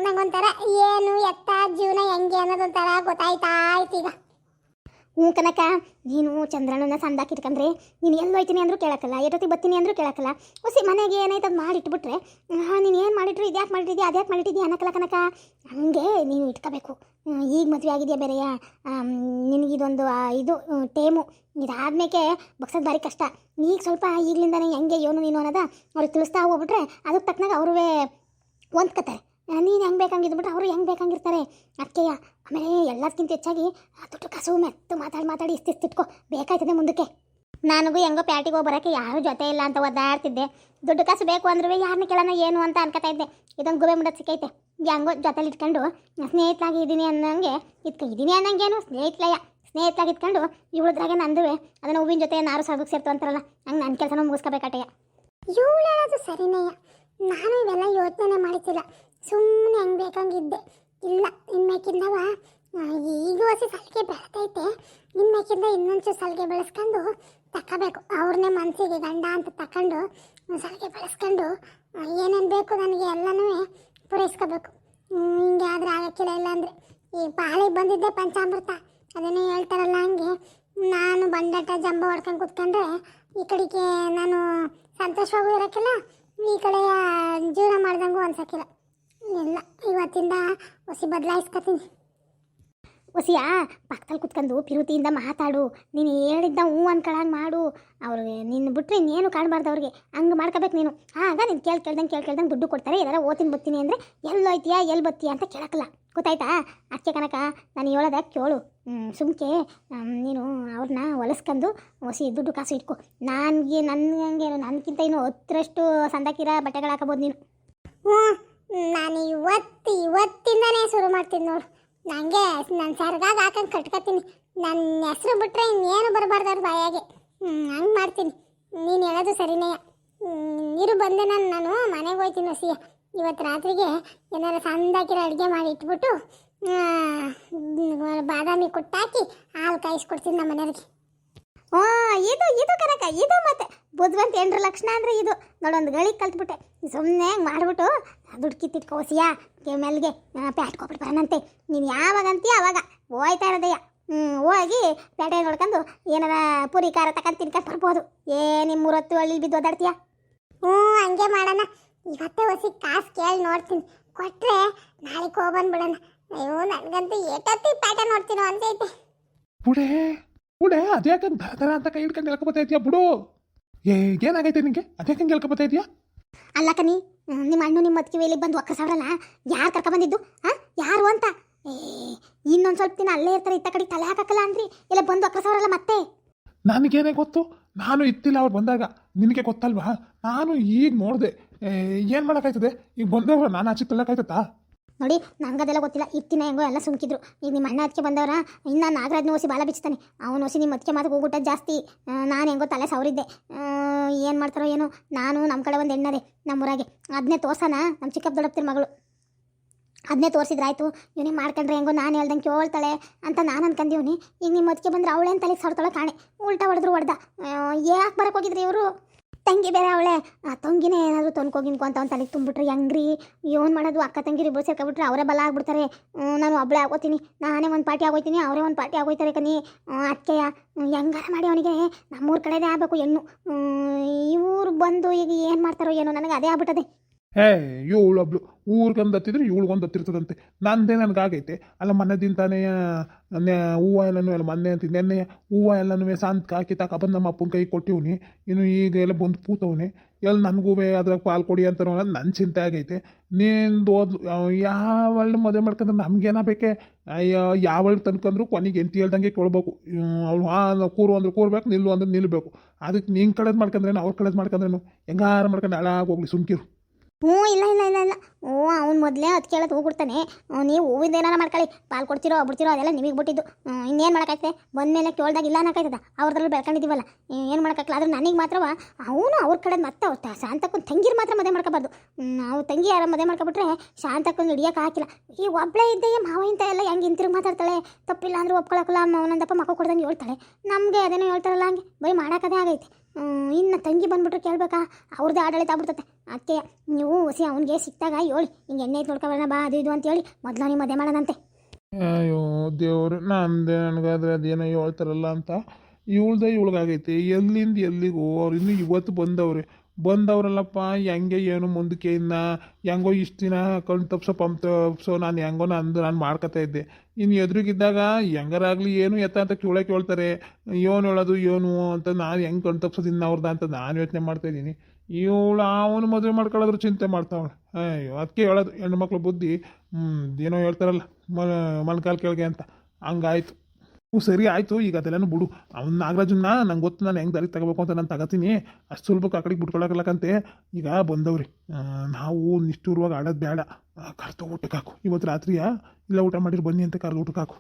ನಂಗೊಂಥರ ಏನು ಎತ್ತ ಜೀವನ ಹೆಂಗೆ ಅನ್ನೋದೊಂಥರ ಗೊತ್ತಾಯ್ತಾ ಆಯ್ತು ಈಗ. ಕನಕ, ನೀನು ಚಂದ್ರನನ್ನ ಸಂದಾಕ ಇಟ್ಕೊಂಡ್ರೆ ನೀನು ಎಲ್ಲಿ ಹೋಯ್ತೀನಿ ಅಂದರೂ ಕೇಳಕ್ಕಲ್ಲ, ಎಷ್ಟೊತ್ತಿಗೆ ಬರ್ತೀನಿ ಅಂದರೂ ಕೇಳಕ್ಕಲ್ಲ. ಹೊಸಿ ಮನೆಗೆ ಏನಾಯ್ತು ಅದು ಮಾಡಿಟ್ಬಿಟ್ರೆ ನೀನು ಏನು ಮಾಡಿಟ್ರು ಇದ್ಯಾಕೆ ಮಾಡಿಟ್ಟಿದ್ಯಾ ಅದ್ಯಾಕೆ ಮಾಡಿಟ್ಟಿದ್ಯಾ ಅನ್ನಕ್ಕಲ್ಲ ಕನಕ. ಹಂಗೆ ನೀನು ಇಟ್ಕೋಬೇಕು. ಈಗ ಮದುವೆ ಆಗಿದೆಯಾ ಬೇರೆಯಾ? ನಿನಗಿದೊಂದು ಇದು ಟೇಮು. ಇದಾದ್ಮೇಲೆ ಬಗ್ಸೋದು ಭಾರಿ ಕಷ್ಟ. ಈಗ ಸ್ವಲ್ಪ ಈಗಲಿಂದನೇ ಹೆಂಗೆ ಏನು ನೀನು ಅನ್ನೋದ ಅವ್ರಿಗೆ ತಿಳಿಸ್ತಾ ಹೋಗ್ಬಿಟ್ರೆ ಅದಕ್ಕೆ ತಕ್ಕನಾಗ ಅವ್ರವೇ ಹೊಂದ್ಕತಾರೆ. ನೀನು ಹೆಂಗೆ ಬೇಕಂಗಿದ್ಬಿಟ್ರೆ ಅವರು ಹೆಂಗೆ ಬೇಕಂಗಿರ್ತಾರೆ. ಅದಕ್ಕೆಯ ಆಮೇಲೆ ಎಲ್ಲದಕ್ಕಿಂತ ಹೆಚ್ಚಾಗಿ ದುಡ್ಡು ಕಾಸು ಮೆತ್ತು ಮಾತಾಡಿ ಇಷ್ಟಿಟ್ಕೊ. ಬೇಕಾಯ್ತದೆ ಮುಂದಕ್ಕೆ. ನನಗೂ ಹೆಂಗೋ ಪ್ಯಾಟಿಗೆ ಹೋಗಿ ಬರೋಕ್ಕೆ ಯಾರೂ ಜೊತೆ ಇಲ್ಲ ಅಂತ ಒದ್ದಾಡ್ತಿದ್ದೆ. ದುಡ್ಡು ಕಾಸು ಬೇಕು ಅಂದ್ರೂ ಯಾರನ್ನ ಕೇಳೋಣ ಏನು ಅಂತ ಅನ್ಕೋತಾ ಇದ್ದೆ. ಇದೊಂದು ಗುಬೆ ಮುಂಡಕ್ಕೆ ಸಿಕ್ಕೈತೆ. ಹೆಂಗೋ ಜೊತೆಲಿ ಇಟ್ಕೊಂಡು ಸ್ನೇಹಿತರಾಗಿ ಇದ್ದೀನಿ ಅನ್ನಂಗೆ ಇದ್ಕೊ. ಇದ್ದೀನಿ ಅನ್ನಂಗೇನು ಸ್ನೇಹಿತಲಯ್ಯ. ಸ್ನೇಹಿತರಾಗಿ ಇಟ್ಕೊಂಡು ಇವಳದ್ರಾಗೆ ನಂದುವೆ ಅದನ್ನು ಹೂವಿನ ಜೊತೆ ನಾರು ಸಾಗಕ್ಕೆ ಸೇರ್ತು ಅಂತಾರಲ್ಲ ಹಂಗೆ ನನ್ನ ಕೆಲಸನ ಮುಗಿಸ್ಕೋಬೇಕಟ್ಟೆಯ. ಇವಳು ಹೇಳೋದು ಸರಿನೇಯ, ನಾನು ಇವೆಲ್ಲ ಯೋಚನೆ ಮಾಡಿತಿಲ್ಲ, ಸುಮ್ಮನೆ ಹೆಂಗೆ ಬೇಕಂಗಿದ್ದೆ. ಇಲ್ಲ ಇನ್ಮೇಕಿಂದವ ಈಗ ಹೊಸ ಸಲಿಗೆ ಬೆಳೆದೈತೆ, ಇನ್ಮೇಕಿಂದ ಇನ್ನೊಂಚೂರು ಸಲಿಗೆ ಬೆಳೆಸ್ಕೊಂಡು ತಗೋಬೇಕು. ಅವ್ರನ್ನೇ ಮನಸ್ಸಿಗೆ ಗಂಡ ಅಂತ ತಗೊಂಡು ಸಲಿಗೆ ಬೆಳೆಸ್ಕೊಂಡು ಏನೇನು ಬೇಕು ನನಗೆ ಎಲ್ಲನೂ ಪೂರೈಸ್ಕೋಬೇಕು. ಹಿಂಗೆ ಆದರೆ ಆಗಕ್ಕಿಲ್ಲ. ಇಲ್ಲ ಅಂದರೆ ಈ ಪಾಲಿಗೆ ಬಂದಿದ್ದೆ ಪಂಚಾಮೃತ ಅದನ್ನೇ ಹೇಳ್ತಾರಲ್ಲ, ಹಂಗೆ ನಾನು ಬಂಡಾಟ ಜಂಬ ಹೊಡ್ಕೊಂಡು ಕೂತ್ಕೊಂಡ್ರೆ ಈ ಕಡೆಗೆ ನಾನು ಸಂತೋಷವಾಗೂ ಇರೋಕ್ಕಿಲ್ಲ, ಈ ಕಡೆಯ ಜೀವನ ಮಾಡ್ದಂಗೂ ಅನ್ಸೋಕ್ಕಿಲ್ಲ. ಇಲ್ಲ ಇವತ್ತಿಂದ ಹೊಸಿ ಬದಲಾಯಿಸ್ಕೊತೀನಿ. ಹೊಸಿಯಾ ಪಕ್ಕದಲ್ಲಿ ಕುತ್ಕೊಂಡು ಪಿರುತಿಯಿಂದ ಮಾತಾಡು, ನೀನು ಹೇಳಿದ್ದ ಹ್ಞೂ ಅನ್ಕೊಳಂಗೆ ಮಾಡು. ಅವ್ರಿಗೆ ನಿನ್ನ ಬಿಟ್ಟರೆ ಇನ್ನೇನು ಕಾಣಬಾರ್ದು ಅವ್ರಿಗೆ, ಹಂಗೆ ಮಾಡ್ಕೋಬೇಕು ನೀನು. ಆಗ ನೀನು ಕೇಳ್ದಂಗೆ ದುಡ್ಡು ಕೊಡ್ತಾರೆ. ಏನಾರ ಓದ್ತೀನಿ ಬತ್ತೀನಿ ಅಂದರೆ ಎಲ್ಲೋಯ್ತೀಯಾ ಎಲ್ಲಿ ಬತ್ತೀಯಾ ಅಂತ ಕೇಳಕ್ಕಲ್ಲ, ಗೊತ್ತಾಯ್ತಾ? ಅದಕ್ಕೆ ಕನಕ ನಾನು ಹೇಳೋದ ಕೇಳು. ಸುಮ್ಕೆ ನೀನು ಅವ್ರನ್ನ ಹೊಲಿಸ್ಕೊಂಡು ಹೊಸಿ ದುಡ್ಡು ಕಾಸು ಇಟ್ಕೊ. ನನಗೆ ನನಗಿಂತ ಇನ್ನು 10ರಷ್ಟು ಸಂದಾಕಿರ ಬಟ್ಟೆಗಳು ಹಾಕೋಬೋದು ನೀನು. ಹ್ಞೂ ನಾನು ಇವತ್ತಿಂದನೇ ಶುರು ಮಾಡ್ತೀನಿ ನೋಡು. ನನಗೆ ನಾನು ಸರ್ಗಾಗ ಹಾಕೊಂಡು ಕಟ್ಕೊತೀನಿ. ನನ್ನ ಹೆಸ್ರು ಬಿಟ್ಟರೆ ಇನ್ನೇನು ಬರಬಾರ್ದು ಅವ್ರ ಬಾಯಾಗೆ. ಹಂಗೆ ಮಾಡ್ತೀನಿ. ನೀನು ಹೇಳೋದು ಸರಿನೇ. ನೀರು ಬಂದೆ ನಾನು ಮನೆಗೆ ಹೋಗ್ತೀನಿ ಹೊಸಿಯ. ಇವತ್ತು ರಾತ್ರಿಗೆ ಏನಾರು ಸಂದಾಕಿರೋ ಅಡುಗೆ ಮಾಡಿ ಇಟ್ಬಿಟ್ಟು ಬಾದಾಮಿ ಕೊಟ್ಟಾಕಿ ಹಾಲು ಕಾಯಿಸ್ಕೊಡ್ತೀನಿ ನಮ್ಮ ಮನೆಯವ್ರಿಗೆ. ಇದು ಕನಕ, ಇದು ಮತ್ತೆ ಬುದ್ಧಿವಂತ 8 ಲಕ್ಷಣ ಅಂದರೆ ಇದು ನೋಡೊಂದು ಗಳಿಗೆ ಕಲ್ತ್ಬಿಟ್ಟೆ. ಸುಮ್ಮನೆ ಹಂಗೆ ಮಾಡಿಬಿಟ್ಟು ದುಡ್ಡು ಕಿತ್ತಿಟ್ಕೋ ಹೊಸಿಯಾ. ಮೇಲ್ಗೆ ಪ್ಯಾಟ್ ಕೊಟ್ಬಿಟ್ಟು ಬರೋಣಂತೆ. ನೀನು ಯಾವಾಗ ಅಂತೀಯ ಅವಾಗ ಹೋಯ್ತಾ ಇರೋದಯ್ಯ. ಹೋಗಿ ಪೇಟೆ ನೋಡ್ಕೊಂಡು ಏನಾರ ಪುರಿ ಖಾರ ತಗೊಂಡು ತಿನ್ಕೊಂಡು ಬರ್ಬೋದು. ನಿಮ್ಮ 3 ಹೊತ್ತು ಹಳ್ಳಿ ಬಿದ್ದು ಓದಾಡ್ತೀಯ. ಹಂಗೆ ಮಾಡೋಣ. ಇವತ್ತೇ ಹೊಸಿ ಕಾಸು ಕೇಳಿ ನೋಡ್ತೀನಿ, ಕೊಟ್ಟರೆ ನಾಳೆಗೆ ಹೋಗ್ಬಂದ್ಬಿಡೋಣ. ಅಯ್ಯೋ ನನಗಂತೂ ಏಟೊತ್ತಿ ಪೇಟೆ ನೋಡ್ತೀನೋ ಅಂತೈತೆ. ಬುಡೆ ಅದ್ಯಾಕೆ ದರ ಅಂತ ಕೈ ಹಿಡ್ಕೊಂಡು ಹೇಳ್ಕೊಬತ್ತಾ ಇದೆಯಾ ಬಿಡು. ಏನಾಗೈತೆ ನಿನಗೆ? ಅದ್ಯಾಕೆ ಹೇಳ್ಕೊಬತ್ತಾ ಇದೆಯಾ? ಅಲ್ಲ ಕನಿ, ನಿಮ್ಮ ಅಣ್ಣು ನಿಮ್ಮ ಮತ್ಗೆ ವೇಲಿಗೆ ಬಂದು ಒಕ್ಕರ್ಸಾವ್ರಲ್ಲ, ಯಾರು ಕರ್ಕೊಂಬಂದಿದ್ದು? ಯಾರು ಅಂತ? ಇನ್ನೊಂದು ಸ್ವಲ್ಪ ದಿನ ಅಲ್ಲೇ ಇರ್ತಾರೆ, ಇತ್ತ ಕಡೆಗೆ ತಲೆ ಹಾಕಲ್ಲ ಅಂದ್ರಿ, ಎಲ್ಲ ಬಂದು ಒಕ್ಕರ್ಸಾವ್ರಲ್ಲ ಮತ್ತೆ. ನನಗೇನೇ ಗೊತ್ತು, ನಾನು ಇತ್ತಿಲ್ಲ ಅವ್ರು ಬಂದಾಗ. ನಿನಗೆ ಗೊತ್ತಲ್ವಾ, ನಾನು ಈಗ ನೋಡಿದೆ. ಏನು ಮಾಡೋಕ್ಕಾಯ್ತದೆ? ಈಗ ಬಂದವ್ರ ನಾನು ಆಚೆ ತಳ್ಳೋಕ್ಕಾಯ್ತತ್ತಾ? ನೋಡಿ ನನಗದೆಲ್ಲ ಗೊತ್ತಿಲ್ಲ. ಇತ್ತಿನ ಹೆಂಗೋ ಎಲ್ಲ ಸುಮ್ಕಿದ್ರು. ಈಗ ನಿಮ್ಮ ಅಣ್ಣ ಅದಕ್ಕೆ ಬಂದವರ ಇನ್ನು ನಾಗರಾಜ್ನ ಓಸಿ ಬಾಲ ಬಿಚ್ತಾನೆ. ಅವನು ಓಸಿ ನಿಮ್ಮ ಅದಕ್ಕೆ ಮಾತು ಹೋಗ್ಬಿಟ್ಟದ್ದು ಜಾಸ್ತಿ. ನಾನು ಹೆಂಗೋ ತಲೆ ಸವರಿದ್ದೆ. ಏನು ಮಾಡ್ತಾರೋ ಏನೋ. ನಾನು ನಮ್ಮ ಕಡೆ ಒಂದು ಹೆಣ್ಣದೆ ನಮ್ಮೂರಾಗೆ, ಅದನ್ನೇ ತೋರ್ಸೋಣ. ನಮ್ಮ ಚಿಕ್ಕಪ್ಪ ದೊಡ್ಡಪ್ಪನ ಮಗಳು ಅದನ್ನೇ ತೋರಿಸಿದ್ರಾಯ್ತು. ಇವನಿಗೆ ಮಾಡ್ಕೊಂಡ್ರೆ ಹೆಂಗೋ ನಾನು ಹೇಳ್ದಂಗೆ ಕೇಳ್ತಾಳೆ ಅಂತ ನಾನು ಅನ್ಕೊಂಡಿವ್ನಿ. ಈಗ ನಿಮ್ಮ ಅದಕ್ಕೆ ಬಂದ್ರೆ ಅವಳೇನು ತಲೆಗೆ ಸವರ್ತಾಳೆ ಕಾಣೆ. ಉಲ್ಟಾ ಹೊಡೆದ್ರು ಹೊಡೆದ. ಯಾಕೆ ಬರಕ್ಕೆ ಹೋಗಿದ್ರಿ ಇವರು? ತಂಗಿ ಬೇರೆ ಅವಳೆ. ಆ ತಂಗಿನೇ ಏನಾದರೂ ತೊನ್ಕೋಗಿನ್ಕೊ ಅಂತ ಅವ್ನು ತಲೆಗೆ ತುಂಬಿಟ್ರೆ ಹೆಂಗ್ರಿ? ಏನು ಮಾಡೋದು? ಅಕ್ಕ ತಂಗಿರಿ ಇಬ್ಬರು ಸೇರ್ಕೊಬಿಟ್ರೆ ಅವರೇ ಬಲ ಆಗ್ಬಿಡ್ತಾರೆ. ನಾನು ಒಬ್ಬಳೇ ಆಗೋತೀನಿ, ನಾನೇ ಒಂದು ಪಾರ್ಟಿ ಆಗೋಯ್ತೀನಿ, ಅವರೇ ಒಂದು ಪಾರ್ಟಿ ಆಗೋಯ್ತಾರೆ ಕನಿ. ಅದಕ್ಕೆಯ ಹೆಂಗಾರ ಮಾಡಿ ಅವನಿಗೆ ನಮ್ಮೂರ ಕಡೆದೇ ಆಗಬೇಕು ಹೆಣ್ಣು. ಇವ್ರು ಬಂದು ಈಗ ಏನು ಮಾಡ್ತಾರೋ ಏನೋ, ನನಗೆ ಅದೇ ಆಗ್ಬಿಟ್ಟದೆ. ಇವಳೊಬ್ಳು ಊರಿಗೊಂದು ಹತ್ತಿದ್ರೆ ಇವಳಿಗೊಂದು ಹತ್ತಿರ್ತದಂತೆ. ನಂದೇ ನನಗಾಗೈತೆ. ಅಲ್ಲ ಮನೆದಿಂತಾನೇ ಹೂವು ಎಲ್ಲನೂ ಎಲ್ಲ ಮೊನ್ನೆ ಅಂತ ನೆನ್ನೆ ಹೂವು ಎಲ್ಲನೂ ಸಾಂತ್ ಹಾಕಿ ಬಂದು ನಮ್ಮ ಅಪ್ಪನ ಕೈ ಕೊಟ್ಟಿವ್ನಿ. ಇನ್ನು ಈಗ ಎಲ್ಲ ಬಂದು ಕೂತವ್ನಿ. ಎಲ್ಲಿ ನನಗೂ ಅದ್ರಾಗ ಪಾಲು ಕೊಡಿ ಅಂತ ನನ್ನ ಚಿಂತೆ ಆಗೈತೆ. ನೀನು ಓದ್ಲು ಯಾವಳು ಮದುವೆ ಮಾಡ್ಕೊಂಡ್ರೆ ನಮ್ಗೇನ ಬೇಕೆ? ಅಯ್ಯೋ ಯಾವಳು ತನ್ಕೊಂಡ್ರು ಕೊನೆಗೆ ಎಂತ ಹೇಳ್ದಂಗೆ ಕೊಡ್ಬೇಕು. ಅವಳು ಕೂರು ಅಂದ್ರೆ ಕೂರ್ಬೇಕು, ನಿಲ್ಲು ಅಂದ್ರೆ ನಿಲ್ಲಬೇಕು. ಅದಕ್ಕೆ ನಿಂಗೆ ಕಳೆದು ಮಾಡ್ಕೊಂಡ್ರೇನು ಅವ್ರ ಕಳೆದು ಮಾಡ್ಕೊಂಡ್ರೇನು? ಹೆಂಗಾರು ಮಾಡ್ಕೊಂಡು ಹಾಳಾಗೋಗ್ಲಿ ಸುಮ್ಕಿರು. ಇಲ್ಲ ಅವ್ನು ಮೊದಲೇ ಅದು ಕೇಳೋದು ಹೋಗ್ಬಿಡ್ತಾನೆ. ನೀವು ಹೂವಿಂದ ಏನಾರ ಮಾಡ್ಕೊಳ್ಳಿ, ಪಾಲು ಕೊಡ್ತಿರೋ ಬಿಡ್ತಿರೋ ಅದೆಲ್ಲ ನಿಮಗೆ ಬಿಟ್ಟಿದ್ದು. ಇನ್ನೇನು ಮಾಡೋಕ್ಕಾಯ್ತದೆ? ಬಂದಮೇಲೆ ಕೇಳ್ದಾಗ ಇಲ್ಲ ಅನ್ನೋಕ್ಕಾಯ್ತದ? ಅವ್ರದ್ರಲ್ಲಿ ಬೆಳ್ಕೊಂಡಿದ್ದೀವಲ್ಲ, ಏನು ಮಾಡೋಕ್ಕಾಗಲ್ಲ. ಆದ್ರೆ ನನಗೆ ಮಾತ್ರವ ಅವನು ಅವ್ರ ಕಡೆ ಮತ್ತೆ ಅವ್ರು ಶಾಂತಕ್ಕನ ತಂಗಿರು ಮಾತ್ರ ಮದುವೆ ಮಾಡ್ಕೋಬಾರ್ದು. ಅವ್ರು ತಂಗಿ ಯಾರ ಮದುವೆ ಮಾಡ್ಕೊಬಿಟ್ರೆ ಶಾಂತಕ್ಕನ ಹಿಡಿಯೋಕೆ ಹಾಕಿಲ್ಲ. ಈ ಒಬ್ಬಳೇ ಇದ್ದೆ ಮಾವ ಇಂತ ಎಲ್ಲ ಹೆಂಗೆ ಇಂತಿರುಗಿ ಮಾತಾಡ್ತಾಳೆ. ತಪ್ಪಿಲ್ಲ ಅಂದ್ರೆ ಒಪ್ಕೊಳಕ್ಕಲ್ಲ. ಅವನಂದಪ್ಪ ಮಕ್ಕ ಕೊಡ್ದಂಗೆ ಹೇಳ್ತಾಳೆ. ನಮಗೆ ಅದೇನೋ ಹೇಳ್ತಾರಲ್ಲ, ಹಂಗೆ ಬರೀ ಮಾಡೋಕ್ಕದೇ ಆಗೈತೆ. ಇನ್ನು ತಂಗಿ ಬಂದ್ಬಿಟ್ರೆ ಕೇಳ್ಬೇಕಾ? ಅವ್ರದ್ದೇ ಆಡಳಿತ ಆಗ್ಬಿಡ್ತತೆ. ಅದಕ್ಕೆ ನೀವು ಹೊಸಿ ಅವನಿಗೆ ಸಿಕ್ತಾಗ ಹೇಳಿ, ಹಿಂಗೆ ಎಣ್ಣೆ ನೋಡ್ಕೊಬರೋಣ ಬಾ ಅದು ಇದು ಅಂತೇಳಿ ಮೊದಲು ನೀವು ಮದುವೆ ಮಾಡೋಣಂತೆ. ಅಯ್ಯೋ ದೇವ್ರು, ನನಗಾದ್ರೆ ಅದೇನೋ ಹೇಳ್ತಾರಲ್ಲ ಅಂತ ಇವಳಿಗಾಗೈತೆ. ಎಲ್ಲಿಂದ ಎಲ್ಲಿಗೂ ಅವ್ರು ಇನ್ನೂ ಇವತ್ತು ಬಂದವ್ರಲ್ಲಪ್ಪ. ಹೆಂಗೆ ಏನು ಮುಂದಕ್ಕೆ ಇನ್ನು ಹೆಂಗೋ ಇಷ್ಟು ದಿನ ಕಣ್ ತಪ್ಸೋ ನಾನು ಹೆಂಗೋ ನಾನು ಮಾಡ್ಕೊತಾ ಇದ್ದೆ. ಇನ್ನು ಎದುರಿಗಿದ್ದಾಗ ಹೆಂಗಾರಾಗಲಿ ಏನು ಎತ್ತ ಅಂತ ಕೇಳ್ತಾರೆ. ಏನು ಹೇಳೋದು ಏನು ಅಂತ ನಾನು ಹೆಂಗೆ ಕಣ್ ತಪ್ಸೋದಿನ್ನ ಅವ್ರದ್ದು ಅಂತ ನಾನು ಯೋಚನೆ ಮಾಡ್ತಾಯಿದ್ದೀನಿ. ಇವಳು ಅವನು ಮದುವೆ ಮಾಡ್ಕೊಳ್ಳೋದ್ರ ಚಿಂತೆ ಮಾಡ್ತಾವಳೆ. ಅಯ್ಯೋ ಅದಕ್ಕೆ ಹೇಳೋದು ಹೆಣ್ಮಕ್ಳು ಬುದ್ಧಿ ಏನೋ ಹೇಳ್ತಾರಲ್ಲ ಮಲ್ಕಾಲ್ ಕೆಳಗೆ ಅಂತ, ಹಂಗಾಯ್ತು. ಸರಿ ಆಯಿತು, ಈಗ ಅದೆಲ್ಲನೂ ಬಿಡು. ಅವ್ನು ನಾಗರಾಜನ್ನ ನಂಗೆ ಗೊತ್ತು, ನಾನು ಹೆಂಗೆ ದಾರಿ ತಗೋಬೇಕು ಅಂತ ನಾನು ತಗೋತೀನಿ. ಅಷ್ಟು ಸುಲಭಕ್ಕೆ ಆ ಕಡೆಗೆ ಬಿಟ್ಕೊಳಕಲ್ಲಕ್ಕಂತೆ. ಈಗ ಬಂದವ್ರಿ, ನಾವು ನಿಷ್ಠೂರವಾಗಿ ಆಡೋದು ಬೇಡ. ಕರ್ತು ಊಟಕ್ಕೆ ಹಾಕು. ಇವತ್ತು ರಾತ್ರಿಯ ಇಲ್ಲ ಊಟ ಮಾಡಿರಿ ಬನ್ನಿ ಅಂತ ಕರೆದು ಊಟಕ್ಕೆ ಹಾಕು.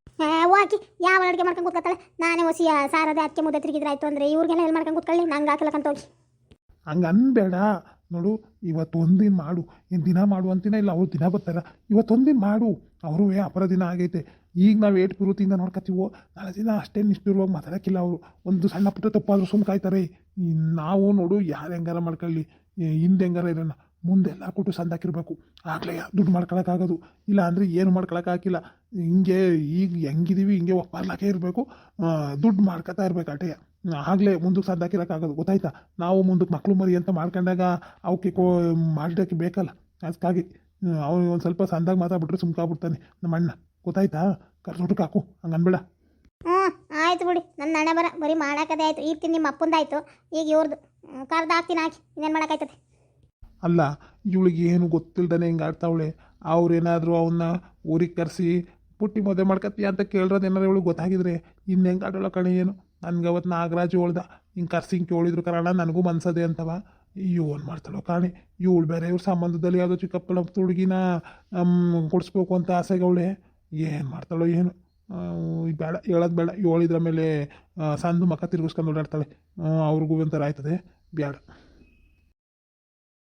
ಹಾಕಿ ಯಾವ ಅಡುಗೆ ಮಾಡ್ಕೊಂಡು ಕೂತ್ಕೊತಾಳೆ. ನಾನೇ ಹೊಸಿ ಸಾರದ ಅಕ್ಕೆ ಮುದ್ದೆ ತಿರುಗಿದ್ರೆ ಆಯ್ತು ಅಂದರೆ ಇವ್ರಿಗೆಲ್ಲ ಎಲ್ಲಿ ಮಾಡ್ಕೊಂಡು ಕೂತ್ಕೊಳ್ಳಿ, ನಂಗೆ ಹಾಕಲಕ್ಕಂತ ಹೋಗಿ. ಹಂಗೆ ಅನ್ಬೇಡ. ನೋಡು, ಇವತ್ತು ಒಂದಿನ ಮಾಡು. ಏನು ದಿನ ಮಾಡು ಅಂತಿನ ಇಲ್ಲ, ಅವ್ರು ದಿನ ಬರ್ತಾರ. ಇವತ್ತೊಂದಿನ ಮಾಡು, ಅವರು ಅಪರ ದಿನ ಆಗೈತೆ. ಈಗ ನಾವು ಏಟು ಗುರುತಿಂದ ನೋಡ್ಕೊತೀವೋ, ನಾಳೆ ದಿನ ಅಷ್ಟೇ ನಿಷ್ಠುರವಾಗಿ ಮಾತಾಡೋಕ್ಕಿಲ್ಲ. ಅವರು ಒಂದು ಸಣ್ಣ ಪುಟ್ಟ ತಪ್ಪಾದರೂ ಸುಮ್ಮ ಕಾಯ್ತಾರೆ. ನಾವು ನೋಡು, ಯಾರು ಹೆಂಗಾರ ಮಾಡ್ಕೊಳ್ಳಿ, ಹಿಂದೆ ಹೆಂಗಾರ ಇರೋಣ, ಮುಂದೆಲ್ಲ ಕೊಟ್ಟು ಸಂದಾಕಿರ್ಬೇಕು. ಆಗಲೇ ದುಡ್ಡು ಮಾಡ್ಕೊಳಕ್ಕಾಗೋದು. ಇಲ್ಲ ಅಂದರೆ ಏನು ಮಾಡ್ಕೊಳಕ್ಕಾಗಿಲ್ಲ. ಹಿಂಗೆ ಈಗ ಹೆಂಗಿದೀವಿ ಹಿಂಗೆ ಒಪ್ಪಾರ್ಲಾಕೆ ಇರಬೇಕು. ದುಡ್ಡು ಮಾಡ್ಕೊತಾ ಇರ್ಬೇಕು ಅಟೆಯ. ಆಗಲೇ ಮುಂದಕ್ಕೆ ಸಂದಾಕಿರೋಕ್ಕಾಗೋದು. ಗೊತ್ತಾಯ್ತಾ? ನಾವು ಮುಂದಕ್ಕೆ ಮಕ್ಕಳು ಮರಿ ಅಂತ ಮಾಡ್ಕೊಂಡಾಗ ಅವಕ್ಕೆ ಮಾಡೋಕ್ಕೆ ಬೇಕಲ್ಲ. ಅದಕ್ಕಾಗಿ ಅವ್ನು ಒಂದು ಸ್ವಲ್ಪ ಸಂದಾಗ ಮಾತಾಡ್ಬಿಟ್ರೆ ಸುಮ್ಕಾಗ್ಬಿಡ್ತಾನೆ ನಮ್ಮ ಅಣ್ಣ. ಗೊತ್ತಾಯ್ತಾ? ಕರ್ಸೋಟಕ್ಕೆ ಹಾಕು, ಹಂಗೆ ಅನ್ಬೇಡ. ಹ್ಞೂ ಆಯ್ತು ಬಿಡಿ, ನನ್ನ ಹಣೆ ಬರೀ ಮಾಡಾಕದೇ ಆಯಿತು. ಈಗ ನಿಮ್ಮ ಅಪ್ಪಂದಾಯ್ತು, ಈಗ ಇವ್ರದ್ದು ಕರ್ದು ಹಾಕ್ತೀನಿ. ಹಾಕಿ ಇನ್ನೇನು ಮಾಡೋಕ್ಕಾಯ್ತದೆ. ಅಲ್ಲ, ಇವಳಿಗೆ ಏನು ಗೊತ್ತಿಲ್ದಾನೆ ಹಿಂಗೆ ಆಡ್ತಾವಳೆ. ಅವ್ರೇನಾದರೂ ಅವನ್ನ ಊರಿಗೆ ಕರೆಸಿ ಪುಟ್ಟಿ ಮದುವೆ ಮಾಡ್ಕತ್ತೀಯ ಅಂತ ಕೇಳಿರೋದು ಏನಾರು ಇವಳಿಗೆ ಗೊತ್ತಾಗಿದ್ರೆ ಇನ್ನು ಹೆಂಗೆ ಆಡೋಳ ಕಣೆ. ಏನು ನನಗೆ ಅವತ್ತು ನಾಗರಾಜು ಹೇಳ್ದ, ಹಿಂಗೆ ಕರ್ಸಿ ಹಿಂಗೆ ಕೇಳಿದ್ರು ಕರಣ, ನನಗೂ ಮನ್ಸದೆ ಅಂತವ. ಏನು ಮಾಡ್ತಾಳೋ ಕಾಣೆ. ಇವಳು ಬೇರೆ ಇವ್ರ ಸಂಬಂಧದಲ್ಲಿ ಯಾವುದೋ ಚಿಕ್ಕಪ್ಪಳ ಹುಡುಗಿನ ಕೊಡಿಸ್ಬೇಕು ಅಂತ ಆಸೆಗೆ ಅವಳೆ. ಏನು ಮಾಡ್ತಾಳೋ ಏನು. ಬೇಡ, ಹೇಳೋದು ಬೇಡ. ಹೇಳಿದ್ರ ಮೇಲೆ ಸಂದು ಮಕ್ಕ ತಿರುಗಿಸ್ಕೊಂಡು ಓಡಾಡ್ತಾಳೆ. ಅವ್ರಿಗೂ ಒಂಥರ ಆಯ್ತದೆ. ಬೇಡ.